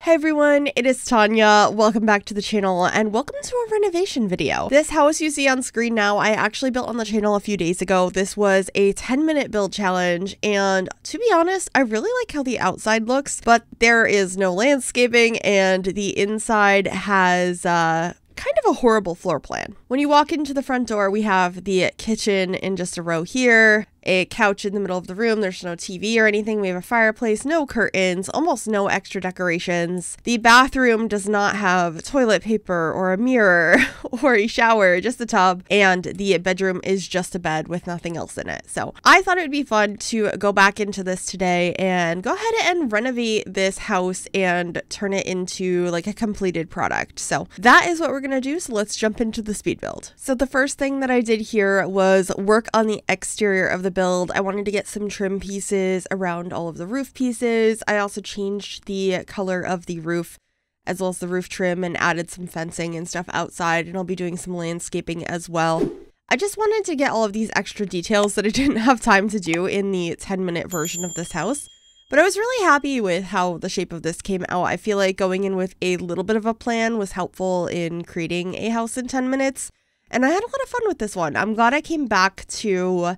Hey everyone, it is Tanya. Welcome back to the channel and welcome to a renovation video. This house you see on screen now, I actually built on the channel a few days ago. This was a 10-minute build challenge, and to be honest, I really like how the outside looks, but there is no landscaping and the inside has kind of a horrible floor plan. When you walk into the front door, we have the kitchen in just a row here, a couch in the middle of the room. There's no TV or anything. We have a fireplace, no curtains, almost no extra decorations. The bathroom does not have toilet paper or a mirror or a shower, just a tub, and the bedroom is just a bed with nothing else in it. So I thought it would be fun to go back into this today and go ahead and renovate this house and turn it into like a completed product. So that is what we're gonna do. So let's jump into the speed build. So the first thing that I did here was work on the exterior of the build. I wanted to get some trim pieces around all of the roof pieces. I also changed the color of the roof as well as the roof trim and added some fencing and stuff outside, and I'll be doing some landscaping as well. I just wanted to get all of these extra details that I didn't have time to do in the 10-minute version of this house. But I was really happy with how the shape of this came out. I feel like going in with a little bit of a plan was helpful in creating a house in 10 minutes. And I had a lot of fun with this one. I'm glad I came back to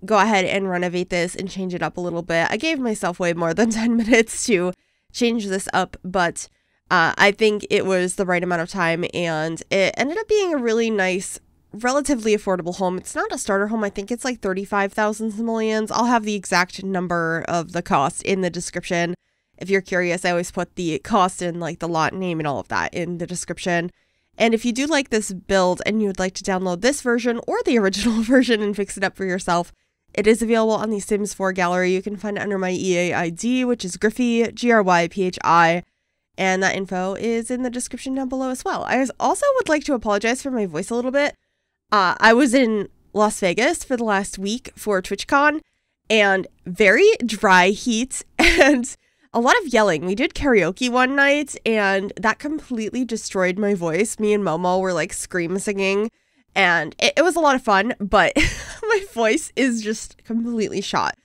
go ahead and renovate this and change it up a little bit. I gave myself way more than 10 minutes to change this up, but I think it was the right amount of time, and it ended up being a really nice, relatively affordable home. It's not a starter home. I think it's like 35,000 simoleons. I'll have the exact number of the cost in the description. If you're curious, I always put the cost and like the lot name and all of that in the description. And if you do like this build and you would like to download this version or the original version and fix it up for yourself, it is available on the Sims 4 gallery. You can find it under my EA ID, which is Gryphi, Gryphi, and that info is in the description down below as well. I also would like to apologize for my voice a little bit. I was in Las Vegas for the last week for TwitchCon, and very dry heat and a lot of yelling. We did karaoke one night, and that completely destroyed my voice. Me and Momo were like scream singing, and it was a lot of fun, but my voice is just completely shot.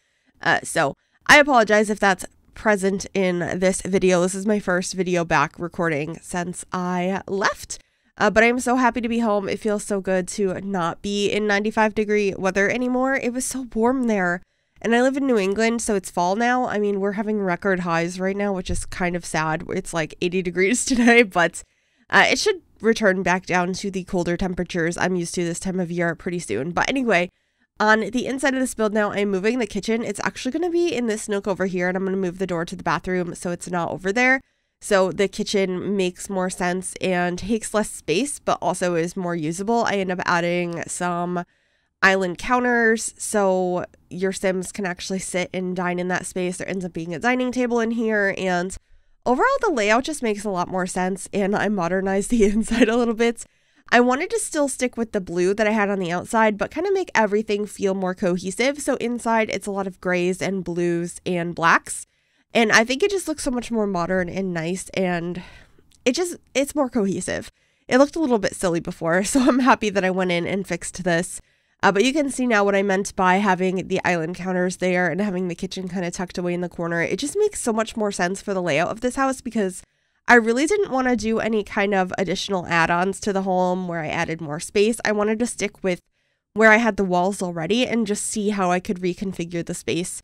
So I apologize if that's present in this video. This is my first video back recording since I left. But I'm so happy to be home. It feels so good to not be in 95-degree weather anymore. It was so warm there. And I live in New England, so it's fall now. I mean, we're having record highs right now, which is kind of sad. It's like 80 degrees today, but it should return back down to the colder temperatures I'm used to this time of year pretty soon. But anyway, on the inside of this build now, I'm moving the kitchen. It's actually going to be in this nook over here, and I'm going to move the door to the bathroom so it's not over there. So the kitchen makes more sense and takes less space, but also is more usable. I end up adding some island counters so your Sims can actually sit and dine in that space. There ends up being a dining table in here, and overall the layout just makes a lot more sense, and I modernized the inside a little bit. I wanted to still stick with the blue that I had on the outside, but kind of make everything feel more cohesive. So inside it's a lot of grays and blues and blacks. And I think it just looks so much more modern and nice, and it's more cohesive. It looked a little bit silly before, so I'm happy that I went in and fixed this. But you can see now what I meant by having the island counters there and having the kitchen kind of tucked away in the corner. It just makes so much more sense for the layout of this house, because I really didn't want to do any kind of additional add-ons to the home where I added more space. I wanted to stick with where I had the walls already and just see how I could reconfigure the space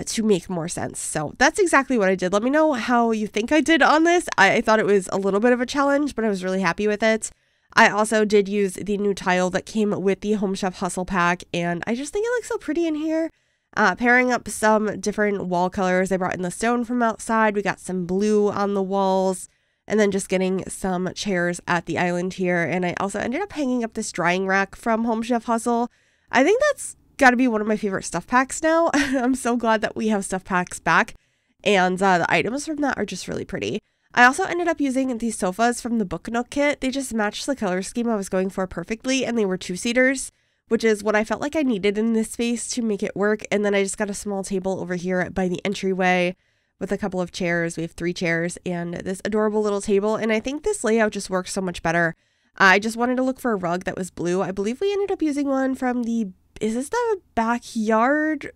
to make more sense. So that's exactly what I did. Let me know how you think I did on this. I thought it was a little bit of a challenge, but I was really happy with it. I also did use the new tile that came with the Home Chef Hustle pack, and I just think it looks so pretty in here. Pairing up some different wall colors. I brought in the stone from outside. We got some blue on the walls, and then just getting some chairs at the island here. And I also ended up hanging up this drying rack from Home Chef Hustle. I think that's got to be one of my favorite stuff packs now. I'm so glad that we have stuff packs back, and the items from that are just really pretty. I also ended up using these sofas from the Book Nook kit. They just matched the color scheme I was going for perfectly, and they were two-seaters, which is what I felt like I needed in this space to make it work. And then I just got a small table over here by the entryway with a couple of chairs. We have 3 chairs and this adorable little table, and I think this layout just works so much better. I just wanted to look for a rug that was blue. I believe we ended up using one from is this the backyard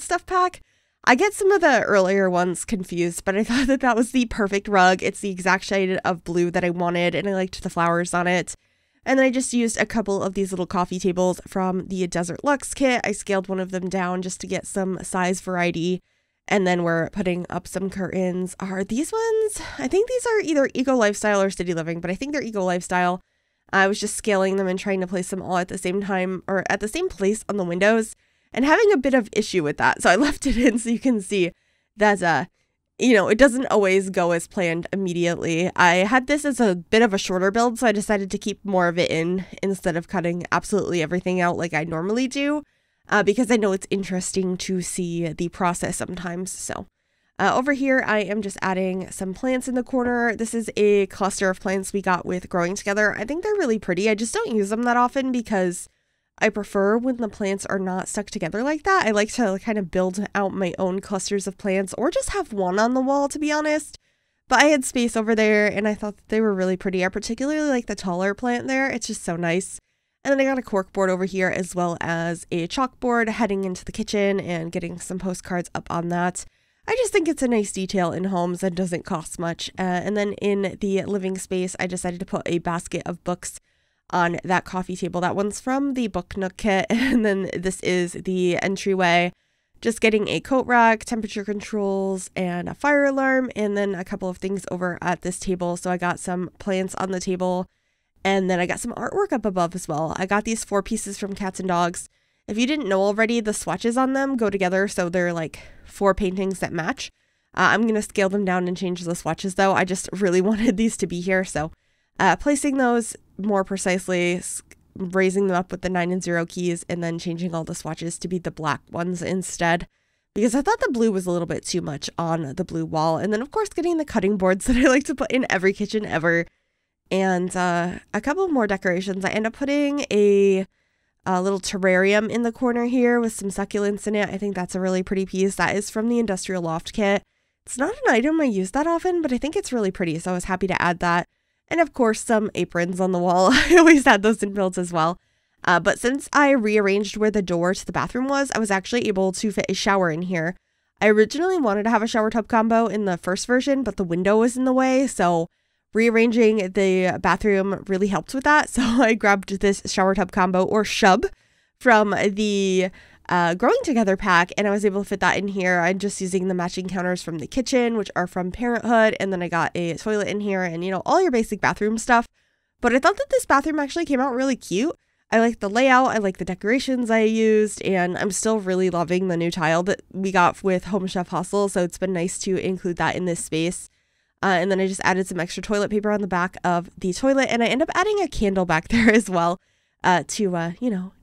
stuff pack? I get some of the earlier ones confused, but I thought that that was the perfect rug. It's the exact shade of blue that I wanted, and I liked the flowers on it. And then I just used a couple of these little coffee tables from the Desert Luxe kit. I scaled one of them down just to get some size variety. And then we're putting up some curtains. Are these ones? I think these are either Eco Lifestyle or City Living, but I think they're Eco Lifestyle. I was just scaling them and trying to place them all at the same time or at the same place on the windows and having a bit of issue with that. So I left it in so you can see that, it doesn't always go as planned immediately. I had this as a bit of a shorter build, so I decided to keep more of it in instead of cutting absolutely everything out like I normally do. Because I know it's interesting to see the process sometimes. So over here, I am just adding some plants in the corner. This is a cluster of plants we got with Growing Together. I think they're really pretty. I just don't use them that often because I prefer when the plants are not stuck together like that. I like to kind of build out my own clusters of plants or just have one on the wall, to be honest. But I had space over there and I thought that they were really pretty. I particularly like the taller plant there. It's just so nice. And then I got a cork board over here as well as a chalkboard heading into the kitchen and getting some postcards up on that. I just think it's a nice detail in homes and doesn't cost much. And then in the living space, I decided to put a basket of books on that coffee table. That one's from the Book Nook kit. And then this is the entryway. Just getting a coat rack, temperature controls, and a fire alarm. And then a couple of things over at this table. So I got some plants on the table. And then I got some artwork up above as well. I got these 4 pieces from Cats and Dogs. If you didn't know already, the swatches on them go together, so they're like 4 paintings that match. I'm going to scale them down and change the swatches though. I just really wanted these to be here, so placing those more precisely, raising them up with the 9 and 0 keys, and then changing all the swatches to be the black ones instead. Because I thought the blue was a little bit too much on the blue wall. And then of course getting the cutting boards that I like to put in every kitchen ever. And a couple more decorations. I end up putting a little terrarium in the corner here with some succulents in it. I think that's a really pretty piece. That is from the Industrial Loft kit. It's not an item I use that often, but I think it's really pretty, so I was happy to add that. And of course, some aprons on the wall. I always add those in builds as well. But since I rearranged where the door to the bathroom was, I was actually able to fit a shower in here. I originally wanted to have a shower tub combo in the first version, but the window was in the way, so rearranging the bathroom really helped with that. So I grabbed this shower tub combo, or shub, from the Growing Together pack, and I was able to fit that in here. I'm just using the matching counters from the kitchen, which are from Parenthood, and then I got a toilet in here and, all your basic bathroom stuff. But I thought that this bathroom actually came out really cute. I like the layout, I like the decorations I used, and I'm still really loving the new tile that we got with Home Chef Hustle, so it's been nice to include that in this space. And then I just added some extra toilet paper on the back of the toilet, and I end up adding a candle back there as well to,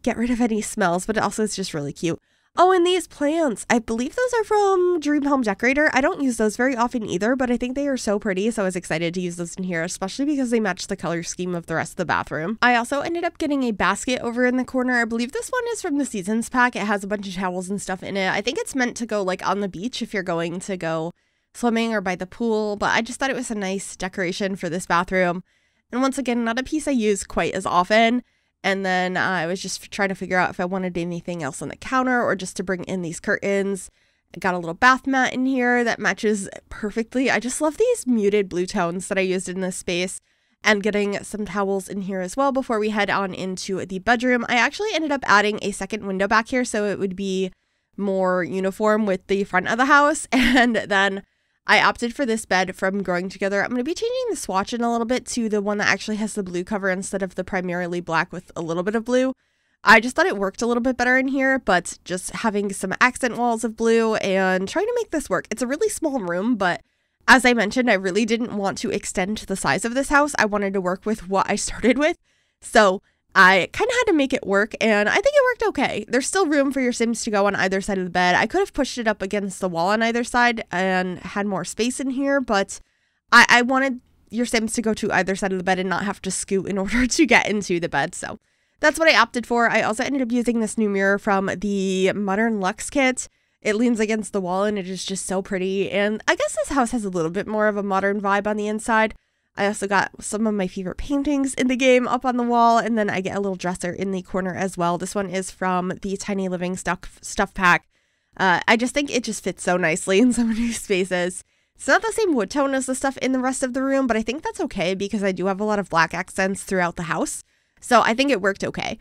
get rid of any smells, but also it's just really cute. Oh, and these plants, I believe those are from Dream Home Decorator. I don't use those very often either, but I think they are so pretty, so I was excited to use those in here, especially because they match the color scheme of the rest of the bathroom. I also ended up getting a basket over in the corner. I believe this one is from the Seasons pack. It has a bunch of towels and stuff in it. I think it's meant to go like on the beach if you're going to go swimming or by the pool, but I just thought it was a nice decoration for this bathroom. And once again, not a piece I use quite as often. And then I was just trying to figure out if I wanted anything else on the counter or just to bring in these curtains. I got a little bath mat in here that matches perfectly. I just love these muted blue tones that I used in this space, and getting some towels in here as well before we head on into the bedroom. I actually ended up adding a second window back here so it would be more uniform with the front of the house. And then I opted for this bed from Growing Together. I'm going to be changing the swatch in a little bit to the one that actually has the blue cover instead of the primarily black with a little bit of blue. I just thought it worked a little bit better in here, but just having some accent walls of blue and trying to make this work. It's a really small room, but as I mentioned, I really didn't want to extend the size of this house. I wanted to work with what I started with. So I kind of had to make it work, and I think it worked okay. There's still room for your Sims to go on either side of the bed. I could have pushed it up against the wall on either side and had more space in here, but I wanted your Sims to go to either side of the bed and not have to scoot in order to get into the bed. So that's what I opted for. I also ended up using this new mirror from the Modern Luxe kit. It leans against the wall and it is just so pretty. And I guess this house has a little bit more of a modern vibe on the inside. I also got some of my favorite paintings in the game up on the wall, and then I get a little dresser in the corner as well. This one is from the Tiny Living stuff pack. I just think it just fits so nicely in some of these spaces. It's not the same wood tone as the stuff in the rest of the room, but I think that's okay because I do have a lot of black accents throughout the house. So I think it worked okay.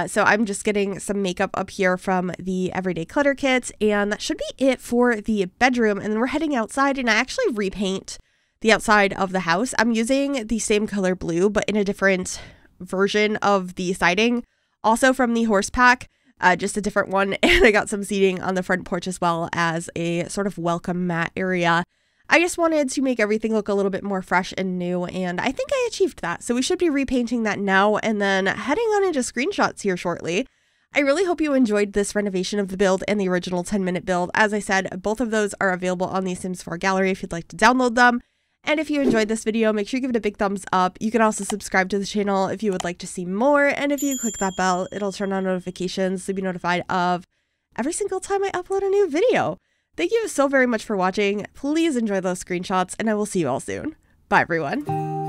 So I'm just getting some makeup up here from the Everyday Clutter Kit, and that should be it for the bedroom. And then we're heading outside, and I actually repaint the outside of the house. I'm using the same color blue, but in a different version of the siding, also from the horse pack, just a different one. And I got some seating on the front porch as well as a sort of welcome mat area. I just wanted to make everything look a little bit more fresh and new, and I think I achieved that. So we should be repainting that now and then heading on into screenshots here shortly. I really hope you enjoyed this renovation of the build and the original 10-minute build. As I said, both of those are available on the Sims 4 gallery if you'd like to download them. And if you enjoyed this video, make sure you give it a big thumbs up. You can also subscribe to the channel if you would like to see more. And if you click that bell, it'll turn on notifications to be notified of every single time I upload a new video. Thank you so very much for watching. Please enjoy those screenshots, and I will see you all soon. Bye, everyone.